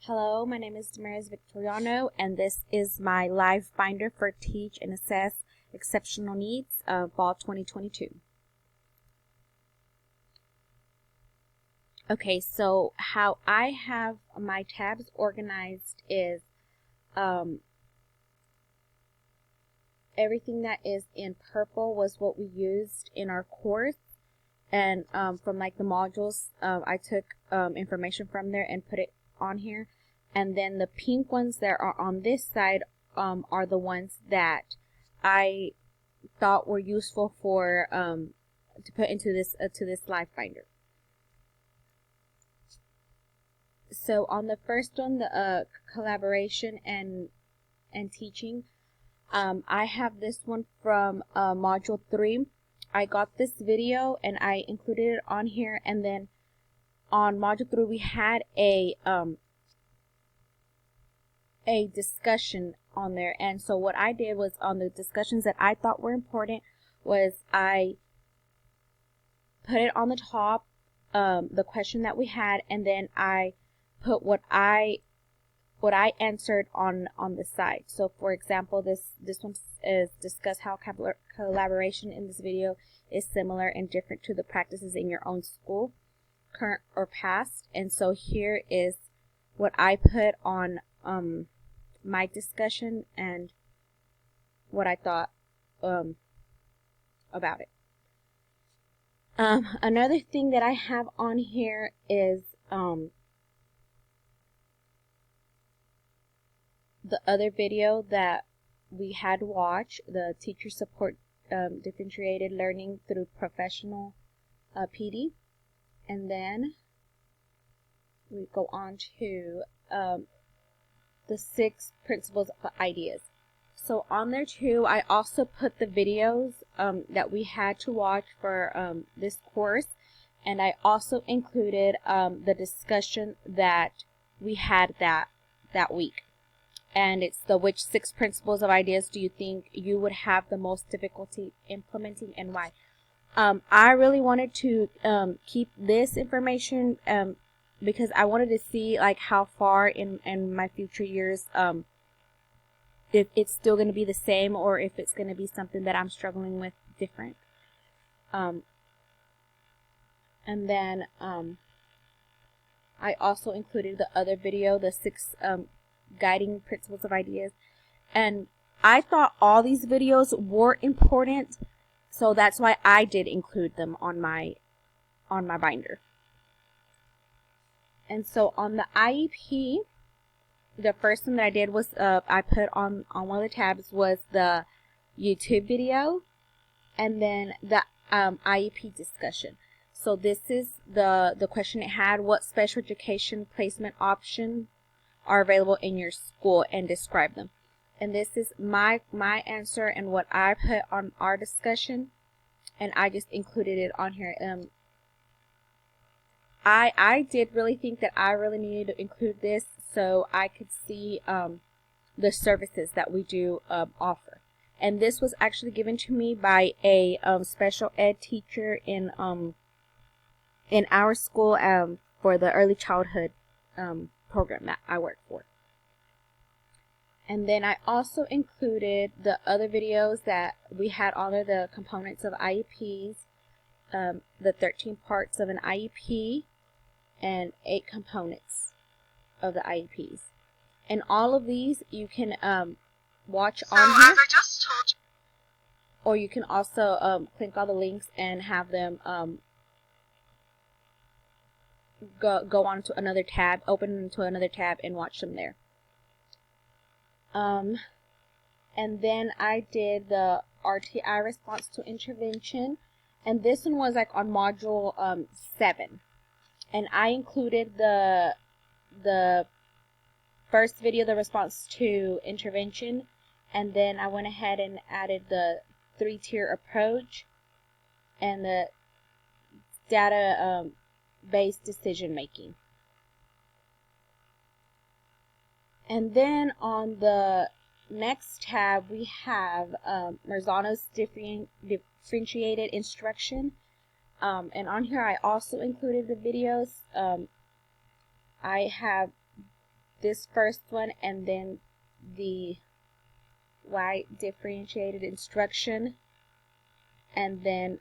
Hello, my name is Damaris Victoriano, and this is my live binder for Teach and Assess Exceptional Needs Fall 2022. Okay, so how I have my tabs organized is everything that is in purple was what we used in our course, and from like the modules, I took information from there and put it on here. And then the pink ones that are on this side are the ones that I thought were useful for to put into this to this live binder. So on the first one, the collaboration and teaching, I have this one from module 3. I got this video and I included it on here, and then on module 3 we had a discussion on there. And so what I did was, on the discussions that I thought were important, was I put it on the top, the question that we had, and then I put what I answered on the side. So for example, this one is discuss how collaboration in this video is similar and different to the practices in your own school, current or past. And so here is what I put on my discussion and what I thought about it. Another thing that I have on here is the other video that we had watched, the teacher support differentiated learning through professional PD. And then we go on to the 6 principles of ideas. So on there too, I also put the videos that we had to watch for this course, and I also included the discussion that we had that week. And it's which 6 principles of ideas do you think you would have the most difficulty implementing, and why? I really wanted to keep this information because I wanted to see like how far in my future years if it's still going to be the same, or if it's going to be something that I'm struggling with different. And then I also included the other video, the 6 guiding principles of ideas, and I thought all these videos were important, so that's why I did include them on my binder. And so on the IEP, the first one that I did was I put on one of the tabs was the YouTube video, and then the IEP discussion. So this is the question it had: what special education placement options are available in your school, and describe them. And this is my answer and what I put on our discussion, and I just included it on here. I did really think that I really needed to include this so I could see the services that we do offer. And this was actually given to me by a special ed teacher in our school for the early childhood program that I work for. And then I also included the other videos that we had on there, the components of IEPs, the 13 parts of an IEP, and 8 components of the IEPs. And all of these you can watch on here. As I just told you. Or you can also click all the links and have them go on to another tab, open into another tab, and watch them there. And then I did the RTI response to intervention, and this one was like on module 7. And I included the first video, the response to intervention, and then I went ahead and added the 3-tier approach and the data based decision making. And then on the next tab we have Marzano's differentiated instruction. And on here I also included the videos. I have this first one and then the Y differentiated instruction, and then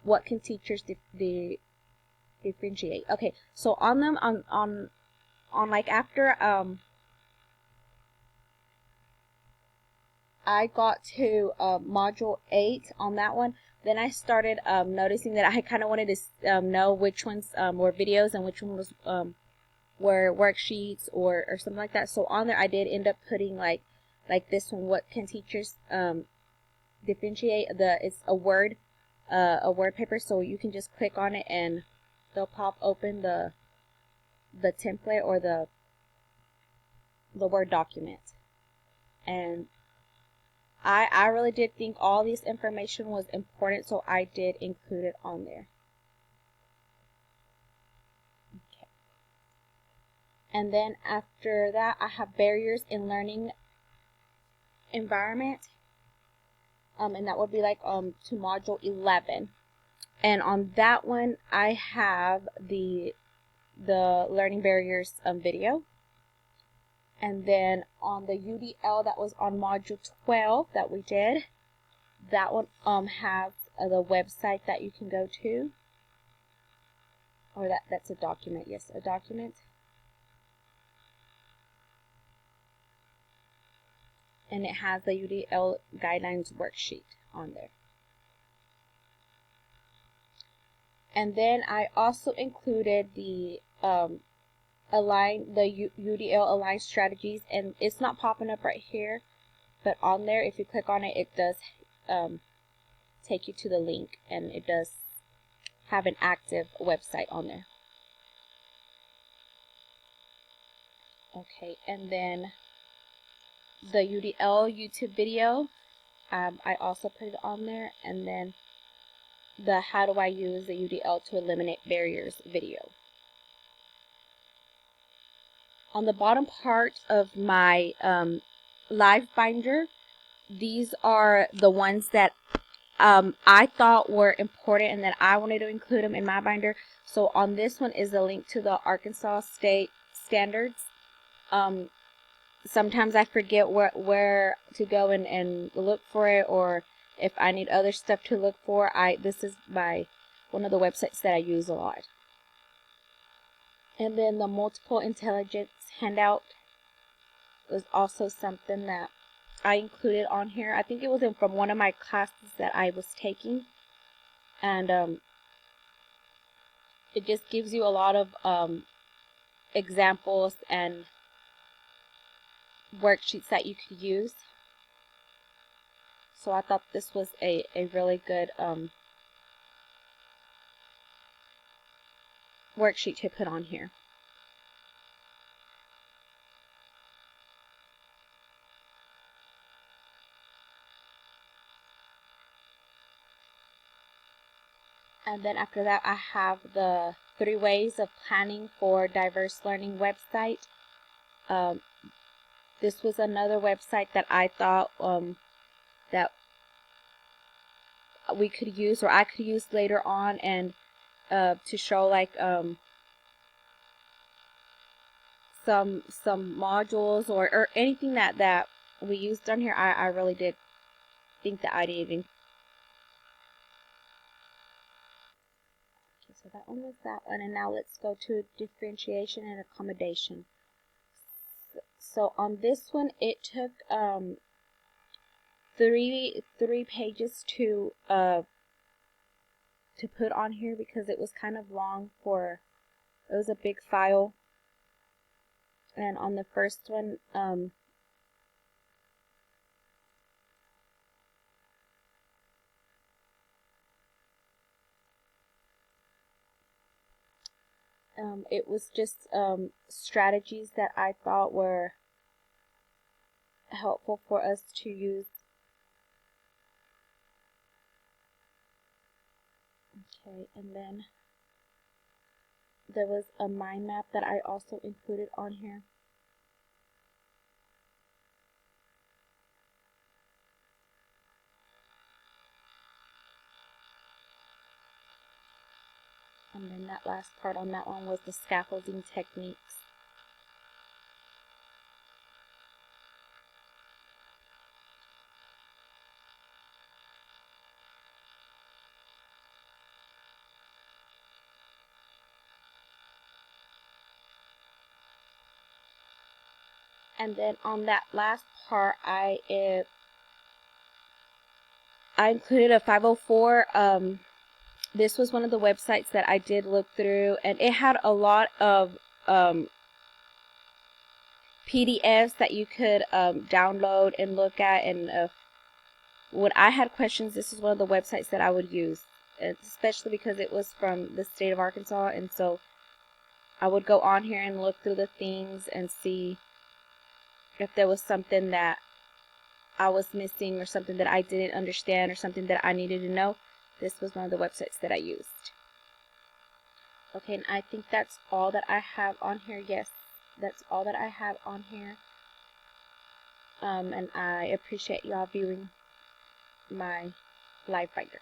what can teachers differentiate. Okay, so on them on like after I got to module 8 on that one, then I started noticing that I kind of wanted to know which ones were videos and which one was were worksheets or something like that. So on there I did end up putting like this one, what can teachers differentiate. It's a word paper, so you can just click on it and they'll pop open the template or the Word document. And I really did think all this information was important, so I did include it on there. Okay. And then after that, I have barriers in learning environment. And that would be like to module 11. And on that one, I have the learning barriers video. And then on the UDL that was on module 12 that we did, that one has the website that you can go to. Or that's a document, yes, a document. And it has the UDL guidelines worksheet on there. And then I also included the UDL aligned strategies, and it's not popping up right here, but on there, if you click on it, it does take you to the link, and it does have an active website on there. Okay, and then the UDL YouTube video, I also put it on there, and then the how do I use the UDL to eliminate barriers video. On the bottom part of my live binder, these are the ones that I thought were important and that I wanted to include them in my binder. So on this one is a link to the Arkansas State Standards. Sometimes I forget where to go and look for it, or if I need other stuff to look for. This is one of the websites that I use a lot. And then the multiple intelligence handout was also something that I included on here. I think it was from one of my classes that I was taking, and it just gives you a lot of examples and worksheets that you could use. So I thought this was a really good worksheet to put on here. And then after that, I have the 3 ways of planning for diverse learning website. This was another website that I thought that we could use, or I could use later on, and to show like some modules or anything that we used on here. I really did think that I did. Okay, so that one was that one, and now let's go to differentiation and accommodation. So on this one, it took three pages to put on here because it was kind of long it was a big file. And on the first one, it was just strategies that I thought were helpful for us to use. Okay, and then there was a mind map that I also included on here. And then that last part on that one was the scaffolding techniques. And then on that last part, I included a 504. This was one of the websites that I did look through, and it had a lot of PDFs that you could download and look at. And when I had questions, this is one of the websites that I would use, especially because it was from the state of Arkansas. And so I would go on here and look through the things and see if there was something that I was missing or something that I didn't understand or something that I needed to know. This was one of the websites that I used. Okay, and I think that's all that I have on here. Yes, that's all that I have on here. And I appreciate y'all viewing my live binder.